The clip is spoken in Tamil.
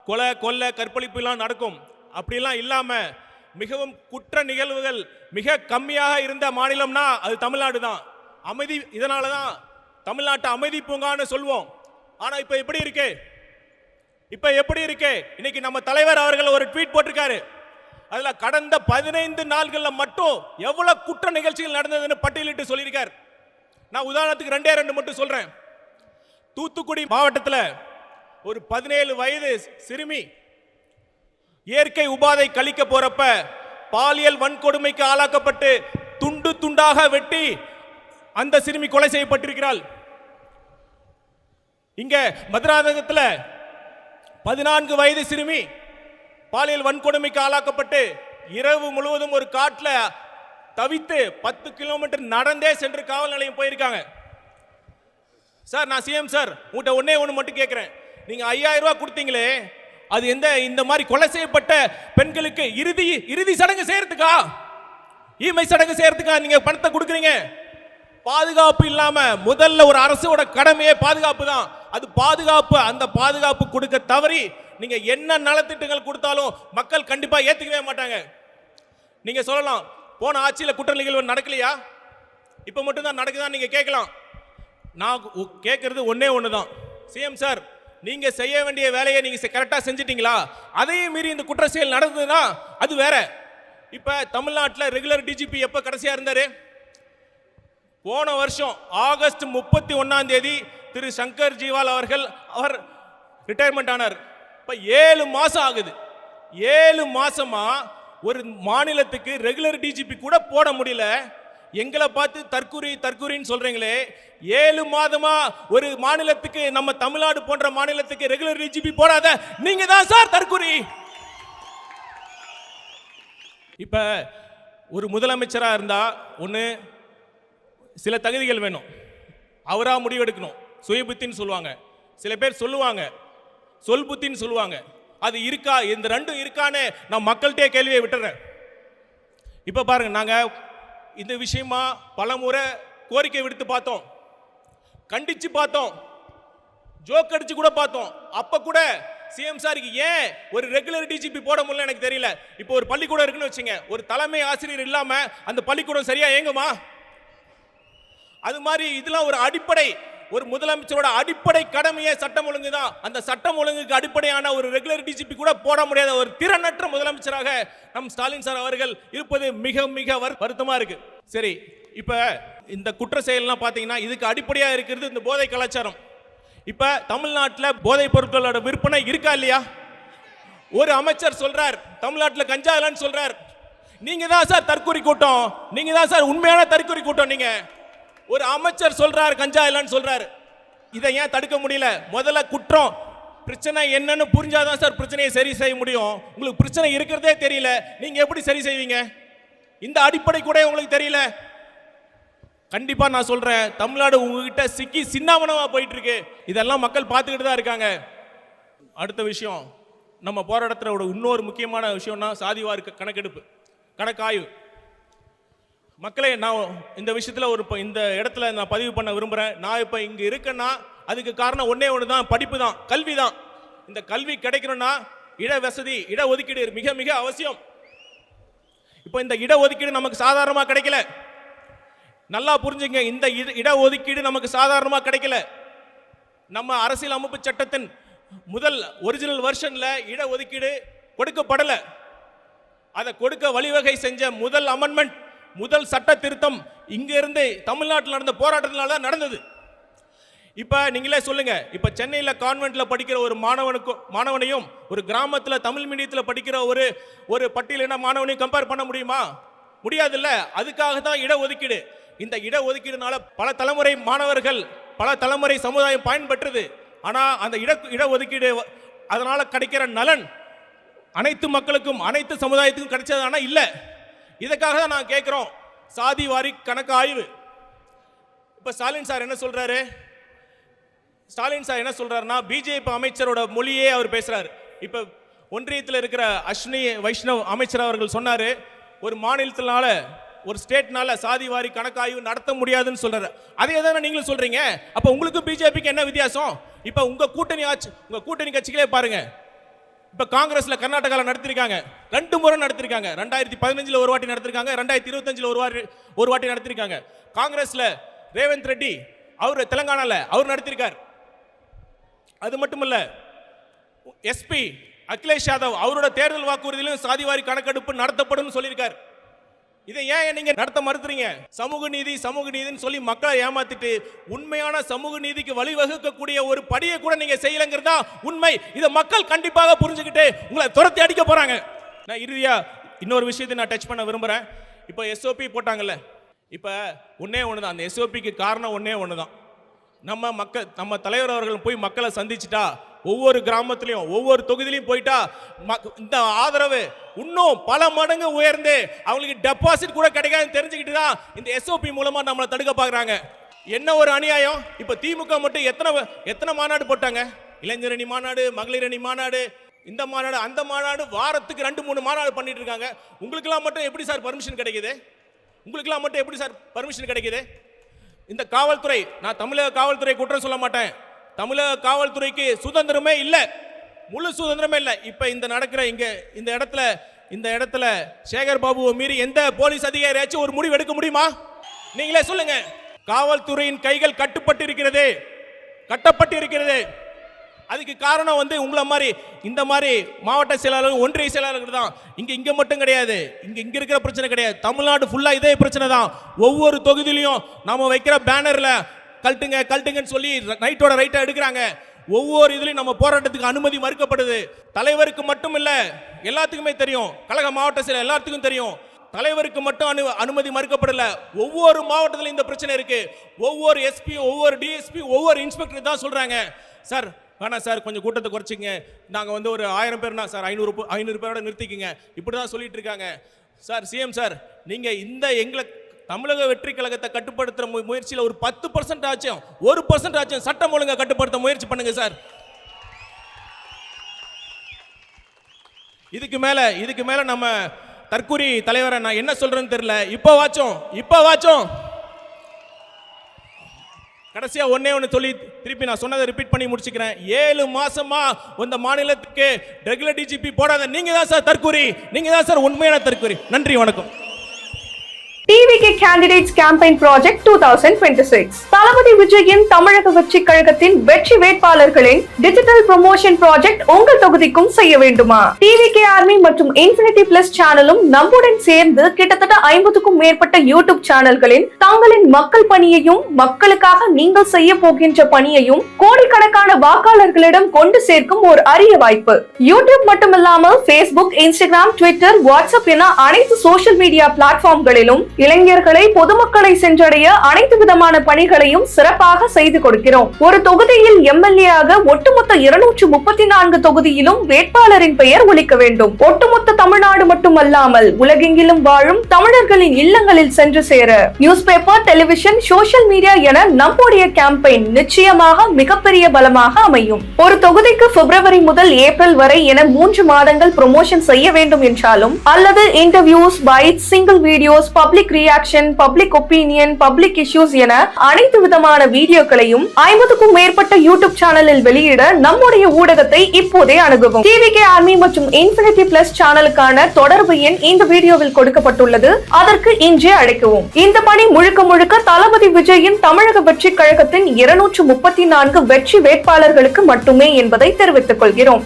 கொலை கொள்ளை கற்பழிப்பு எல்லாம் நடக்கும். அப்படிலாம் இல்லாம மிகவும் குற்ற நிகழ்வுகள் மிக கம்மியாக இருந்த மாநிலம்னா அது தமிழ்நாடு தான். அமைதி, இதனால தான் தமிழ்நாட்டை அமைதி பூங்கான்னு சொல்வோம். ஆனா இப்ப எப்படி இருக்கு? இன்னைக்கு நம்ம தலைவர் அவர்கள் ஒரு ட்வீட் போட்டிருக்காரு. அதுல கடந்த 15 நாட்கள்ல மட்டும் எவ்வளவு குற்ற நிகழ்ச்சிகள் நடந்ததுன்னு பட்டியலிட்டு சொல்லியிருக்கார். நான் உதாரணத்துக்கு 2 மட்டும் சொல்றேன். தூத்துக்குடி மாவட்டத்தில் ஒரு 17 வயது சிறுமி இயற்கை உபாதை கழிக்க போறப்ப பாலியல் வன்கொடுமைக்கு ஆளாக்கப்பட்டு துண்டு துண்டாக வெட்டி அந்த சிறுமி கொலை செய்யப்பட்டிருக்கிறாள். இங்க மதுராந்தகத்தில் 14 வயது சிறுமி பாலியல் வன்கொடுமைக்கு ஆளாக்கப்பட்டு இரவு முழுவதும் ஒரு காட்டில் தவித்து 10 கிலோமீட்டர் நடந்தே சென்று காவல் நிலையம் போயிருக்காங்க. சார், நான் சிஎம் சார் உங்கள்கிட்ட ஒன்று மட்டும் கேட்குறேன். நீங்க 5000 ரூபாய் கொடுத்தீங்களே, அது இந்த மாதிரி கொலை செய்யப்பட்ட பெண்களுக்கு இறுதி சடங்கு செய்யறதுக்கா, ஈமை சடங்கு செய்யறதுக்கா நீங்க பணத்தை கொடுக்குறீங்க? பாதுகாப்பு இல்லாம முதல்ல ஒரு அரசோட கடமையே பாதுகாப்பு தான். அது பாதுகாப்பு, அந்த பாதுகாப்பு கொடுக்க தவறி நீங்க என்ன நலத்திட்டங்கள் கொடுத்தாலும் மக்கள் கண்டிப்பா ஏத்துக்கவே மாட்டாங்க. நீங்க சொல்லலாம், போன ஆட்சியில் குற்ற நிகழ்வு நடக்கலையா, இப்ப மட்டும் தான் நடக்குதான் நீங்க கேட்கலாம். நான் கேட்கறது ஒண்ணு தான். சிஎம் சார், நீங்க செய்ய வேண்டிய வேலையை நீங்க கரெக்டா செஞ்சிட்டீங்களா? அதையும் மீறி இந்த குற்ற செயல் நடந்ததுன்னா அது வேற. இப்ப தமிழ்நாட்டில் ரெகுலர் டிஜிபி எப்ப கடைசியா இருந்தாரு? போன வருஷம் ஆகஸ்ட் 31ஆம் தேதி திரு சங்கர் ஜிவால் அவர் ரிட்டையர்மெண்ட் ஆனார். இப்ப 7 மாசம் ஆகுது. 7 மாசமா ஒரு மாநிலத்துக்கு ரெகுலர் டிஜிபி கூட போட முடியல. எங்களை பார்த்து தற்கூரின்னு சொல்றீங்களே. 7 மாதமா ஒரு மாநிலத்துக்கு, நம்ம தமிழ்நாடு போன்ற மாநிலத்துக்கு ரெகுலர் டிஜிபி போடாத நீங்க தான் சார் தற்கூரி. இப்ப ஒரு முதலமைச்சரா இருந்தா ஒண்ணு சில தகுதிகள் வேணும். அவரா முடிவெடுக்கணும். சுய புத்தின்னு சொல்லுவாங்க, சில பேர் சொல்லுவாங்க சொல் புத்தின்னு சொல்லுவாங்க. அது இருக்கா? இந்த ரெண்டும் இருக்கான்னு நான் மக்கள்கிட்டே கேள்வியை விட்டுறேன். இப்ப பாருங்க, நாங்க இந்த விஷயமா பலமுறை கோரிக்கை விடுத்து பார்த்தோம், கண்டிச்சு பார்த்தோம், ஜோக் அடிச்சு கூட பார்த்தோம். அப்ப கூட சிஎம் சாருக்கு ஏன் ஒரு ரெகுலர் டிஜிபி போட முடியல எனக்கு தெரியல. இப்போ ஒரு பள்ளிக்கூடம் இருக்குன்னு வச்சுங்க, ஒரு தலைமை ஆசிரியர் இல்லாம அந்த பள்ளிக்கூடம் சரியா இயங்குமா? அது மாதிரி இதெல்லாம் ஒரு அடிப்படை, ஒரு முதலமைச்சரோட அடிப்படை கடமையே சட்டம் ஒழுங்கு தான். அந்த சட்டம் ஒழுங்குக்கு அடிப்படையான ஒரு ரெகுலர் டிஜிபி கூட போட முடியாத ஒரு திறனற்ற முதலமைச்சராக நம் ஸ்டாலின் சார் அவர்கள் இருப்பது மிக மிக வருத்தமா இருக்கு. சரி, இப்ப இந்த குற்ற செயல்லாம் பாத்தீங்கன்னா இதுக்கு அடிப்படையா இருக்கிறது இந்த போதை கலாச்சாரம். இப்ப தமிழ்நாட்டில் போதை பொருட்களோட விற்பனை இருக்கா இல்லையா? ஒரு அமைச்சர் சொல்றார் தமிழ்நாட்டில் கஞ்சா இல்லைன்னு சொல்றார். நீங்க தான் சார் தற்கொலை கூட்டம், நீங்க தான் சார் உண்மையான தற்கொலை கூட்டம். நீங்க ஒரு அமைச்சர் சொல்றாரு கஞ்சா இல்லைன்னு சொல்றாரு. இதை ஏன் தடுக்க முடியல? முதல்ல குற்றம் பிரச்சனை என்னன்னு புரிஞ்சாதான் சார் பிரச்சனையை சரி செய்ய முடியும். உங்களுக்கு பிரச்சனை இருக்கிறதே தெரியல, நீங்க எப்படி சரி செய்வீங்க? இந்த அடிப்படை கூட உங்களுக்கு தெரியல. கண்டிப்பா நான் சொல்றேன், தமிழ்நாடு உங்ககிட்ட சிக்கி சின்னாமனமா போயிட்டு இருக்கு. இதெல்லாம் மக்கள் பார்த்துக்கிட்டு தான் இருக்காங்க. அடுத்த விஷயம், நம்ம போராட்டத்தோட இன்னொரு முக்கியமான விஷயம்னா சாதிவாரி கணக்கெடுப்பு, கணக்காய்வு. மக்களே, நான் இந்த விஷயத்தில் இந்த இடத்துல நான் பதிவு பண்ண விரும்புகிறேன். நான் இப்போ இங்கே இருக்கேன்னா அதுக்கு காரணம் ஒன்று தான், படிப்பு தான், கல்வி தான். இந்த கல்வி கிடைக்கணும்னா இட வசதி, இட ஒதுக்கீடு மிக மிக அவசியம். இப்போ இந்த இட ஒதுக்கீடு நமக்கு சாதாரணமாக கிடைக்கல. நல்லா புரிஞ்சுங்க, இந்த இட ஒதுக்கீடு நமக்கு சாதாரணமாக கிடைக்கல. நம்ம அரசியல் அமைப்பு சட்டத்தின் முதல் ஒரிஜினல் வெர்ஷன்ல இட ஒதுக்கீடு கொடுக்கப்படலை. அதை கொடுக்க வழிவகை செஞ்ச முதல் அமெண்ட்மெண்ட், முதல் சட்ட திருத்தம் இங்க இருந்து தமிழ்நாட்டில் நடந்த போராட்டத்தினால தான் நடந்தது. இப்ப நீங்களே சொல்லுங்க, இப்ப சென்னையில் கான்வென்ட்ல படிக்கிற ஒரு மாணவனையும் ஒரு கிராமத்தில் தமிழ் மீடியத்தில் படிக்கிற ஒரு பட்டியலின மாணவனையும் கம்பேர் பண்ண முடியுமா? முடியாதுல்ல. அதுக்காக தான் இட ஒதுக்கீடு. இந்த இட ஒதுக்கீடுனால பல தலைமுறை மாணவர்கள், பல தலைமுறை சமுதாயம் பயன்பெற்றது. ஆனா அந்த இட ஒதுக்கீடு அதனால கிடைக்கிற நலன் அனைத்து மக்களுக்கும், அனைத்து சமுதாயத்துக்கும் கிடைச்சதானா இல்ல. இதுக்காக தான் நான் கேட்கிறோம் சாதி வாரி கணக்கு ஆய்வு. இப்ப ஸ்டாலின் சார் என்ன சொல்றாரு? ஸ்டாலின் சார் என்ன சொல்றாருன்னா, பிஜேபி அமைச்சரோட மொழியே அவர் பேசுறாரு. இப்ப ஒன்றியத்தில் இருக்கிற அஸ்வினி வைஷ்ணவ் அமைச்சர் அவர்கள் சொன்னாரு, ஒரு மாநிலத்தினால, ஒரு ஸ்டேட்னால சாதி வாரி கணக்கு ஆய்வு நடத்த முடியாதுன்னு சொல்றாரு. அதே தானே நீங்களும் சொல்றீங்க. அப்ப உங்களுக்கும் பிஜேபிக்கு என்ன வித்தியாசம்? இப்ப உங்க கூட்டணி கட்சிகளே பாருங்க, இப்ப காங்கிரஸ்ல கர்நாடகால நடத்திருக்காங்க, 2 முறை நடத்திருக்காங்க. 2015 ஒரு வாட்டி நடத்திருக்காங்க, 2025 ஒரு வாட்டி நடத்திருக்காங்க. காங்கிரஸ்ல ரேவந்த் ரெட்டி அவர் தெலுங்கானால அவர் நடத்திருக்கார். அது மட்டுமல்ல, எஸ்பி அகிலேஷ் யாதவ் அவரோட தேர்தல் வாக்குறுதியிலும் சாதிவாரி கணக்கெடுப்பு நடத்தப்படும் சொல்லியிருக்கார். இதை ஏன் நீங்க நடத்த மறுத்துறீங்க? சமூக நீதின்னு சொல்லி மக்களை ஏமாத்திட்டு உண்மையான சமூக நீதிக்கு வழிவகுக்கக்கூடிய ஒரு படியை கூட நீங்க செய்யலங்கிறதா உண்மை. இதை மக்கள் கண்டிப்பாக புரிஞ்சுக்கிட்டு உங்களை துரத்தி அடிக்க போறாங்க. நான் இறுதியா இன்னொரு விஷயத்தை நான் டச் பண்ண விரும்புறேன். இப்போ எஸ்ஓபி போட்டாங்கல்ல, இப்போ ஒன்னே ஒண்ணுதான், அந்த எஸ்ஓபிக்கு காரணம் ஒன்னே ஒண்ணுதான். நம்ம தலைவர் அவர்கள் போய் மக்களை சந்திச்சுட்டா, ஒவ்வொரு கிராமத்திலையும் ஒவ்வொரு தொகுதியிலையும் போயிட்டா இந்த ஆதரவு இன்னும் பல மடங்கு உயர்ந்து அவங்களுக்கு டெபாசிட் கூட கிடைக்காதுன்னு தெரிஞ்சுக்கிட்டு தான் இந்த எஸ்ஓபி மூலமா நம்மளை தடுக்க பார்க்குறாங்க. என்ன ஒரு அநியாயம்! இப்போ திமுக மட்டும் எத்தனை மாநாடு போட்டாங்க? இளைஞர் அணி மாநாடு, மகளிர் அணி மாநாடு, இந்த மாநாடு அந்த மாநாடு, வாரத்துக்கு 2-3 மாநாடு பண்ணிட்டு இருக்காங்க. உங்களுக்கெல்லாம் மட்டும் எப்படி சார் பர்மிஷன் கிடைக்குது? இந்த காவல்துறை, நான் தமிழக காவல்துறை குற்றம் சொல்ல மாட்டேன், தமிழக காவல்துறைக்கு சுதந்திரமே இல்லை, முழு சுதந்திரமே இல்லை. இப்ப இந்த நடக்கிற இந்த இடத்துல சேகர் பாபுவை மீறி எந்த போலீஸ் அதிகாரியாச்சும் ஒரு முடிவு எடுக்க முடியுமா? நீங்களே சொல்லுங்க. காவல்துறையின் கைகள் கட்டப்பட்டு இருக்கிறது. அதுக்கு காரணம் உங்களை மாதிரி இந்த மாதிரி மாவட்ட செயலாளர், ஒன்றிய செயலாளர்கள் தான். இங்க மட்டும் கிடையாது, இங்க இருக்கிற பிரச்சனை கிடையாது, தமிழ்நாடு ஃபுல்லா இதே பிரச்சனை தான். ஒவ்வொரு தொகுதியிலையும் நாம வைக்கிற பேனர்ல கழட்டுங்கன்னு சொல்லி நைட்டோட ரைட்டா எடுக்கிறாங்க. ஒவ்வொரு இதுலையும் நம்ம போராட்டத்துக்கு அனுமதி மறுக்கப்படுது. தலைவருக்கு மட்டும் இல்ல, எல்லாத்துக்குமே தெரியும், கழக மாவட்ட செயலர் எல்லாத்துக்கும் தெரியும், தலைவருக்கு மட்டும் அனுமதி மறுக்கப்படல. ஒவ்வொரு மாவட்டத்திலும் இந்த பிரச்சனை இருக்கு. ஒவ்வொரு எஸ்பி, ஒவ்வொரு டிஎஸ்பி, ஒவ்வொரு இன்ஸ்பெக்டர் தான் சொல்றாங்க, சார் வேணாம் சார், கொஞ்சம் கூட்டத்தை குறைச்சிங்க, நாங்கள் ஒரு 1000 பேர்னா சார் 500 பேரோட நிறுத்திக்குங்க, இப்படி தான் சொல்லிட்டு இருக்காங்க. சார் சிஎம் சார், நீங்க எங்களை தமிழக வெற்றி கழகத்தை கட்டுப்படுத்துற முயற்சியில் ஒரு 10% ஆச்சும் 1% ஆச்சும் சட்டம் ஒழுங்கை கட்டுப்படுத்த முயற்சி பண்ணுங்க சார். இதுக்கு மேல நம்ம தற்கூரி தலைவரை நான் என்ன சொல்றேன்னு தெரியல. இப்போ வாச்சோம் கடைசியா ஒண்ணு சொல்லி திருப்பி நான் சொன்னதை ரிப்பீட் பண்ணி முடிச்சுக்கிறேன். 7 மாசமா இந்த மாநிலத்துக்கு ரெகுலர் டிஜிபி போடாத நீங்க தான் சார் தற்கூரி, நீங்க தான் சார் உண்மையான தற்கூரி. நன்றி, வணக்கம். TVK Candidates Campaign Project 2026 தளபதி விஜயின் தமிழக வெற்றி கழகத்தின் வெற்றி வேட்பாளர்களின் டிஜிட்டல் ப்ரமோஷன் ப்ராஜெக்ட் உங்கள் தொகுதிக்கும் செய்ய வேண்டுமா? TVK ஆர்மி மற்றும் இன்ஃபினிட்டி பிளஸ் சேனலும் நம்முடன் சேர்ந்து கிட்டத்தட்ட 50க்கும் மேற்பட்ட யூடியூப் சேனல்களின் தங்களின் மக்கள் பணியையும் மக்களுக்காக நீங்கள் செய்ய போகின்ற பணியையும் கோடிக்கணக்கான வாக்காளர்களிடம் கொண்டு சேர்க்கும் ஒரு அரிய வாய்ப்பு. யூடியூப் மட்டுமில்லாமல் Facebook, Instagram, Twitter, WhatsApp என அனைத்து சோசியல் மீடியா பிளாட்ஃபார்ம்களிலும் இளைஞர்களை, பொதுமக்களை சென்றடைய அனைத்து விதமான பணிகளையும் சிறப்பாக செய்து கொடுக்கிறோம். ஒரு தொகுதியில் எம்எல்ஏ ஆக ஒட்டுமொத்த 234 தொகுதியிலும் வேட்பாளரின் பெயர் ஒலிக்க வேண்டும். ஒட்டுமொத்த தமிழ்நாடு மட்டுமல்லாமல் உலகெங்கிலும் வாழும் தமிழர்களின் இல்லங்களில் சென்று சேர newspaper, television, social media என நம்முடைய கேம்பெயின் நிச்சயமாக மிகப்பெரிய பலமாக அமையும். ஒரு தொகுதிக்கு பிப்ரவரி முதல் ஏப்ரல் வரை என 3 மாதங்கள் ப்ரமோஷன் செய்ய வேண்டும் என்றாலும், அல்லது interviews, bites, single videos, public reaction, public opinion, public issues என அனைத்து விதமான வீடியோக்களையும் 50க்கும் மேற்பட்ட யூடியூப் சேனலில் வெளியிட நம்முடைய ஊடகத்தை இப்போதே அணுகவும். TVK ஆர்மி மற்றும் இன்ஃபினிட்டி பிளஸ் சேனலுக்கான தொடர்பு எண் இந்த வீடியோவில் கொடுக்கப்பட்டுள்ளது. அதற்கு இன்றே அழைக்கவும். இந்த பணி முழுக்க தளபதி விஜயின் தமிழக வெற்றி கழகத்தின் 234 வெற்றி வேட்பாளர்களுக்கு மட்டுமே என்பதை தெரிவித்துக் கொள்கிறோம்.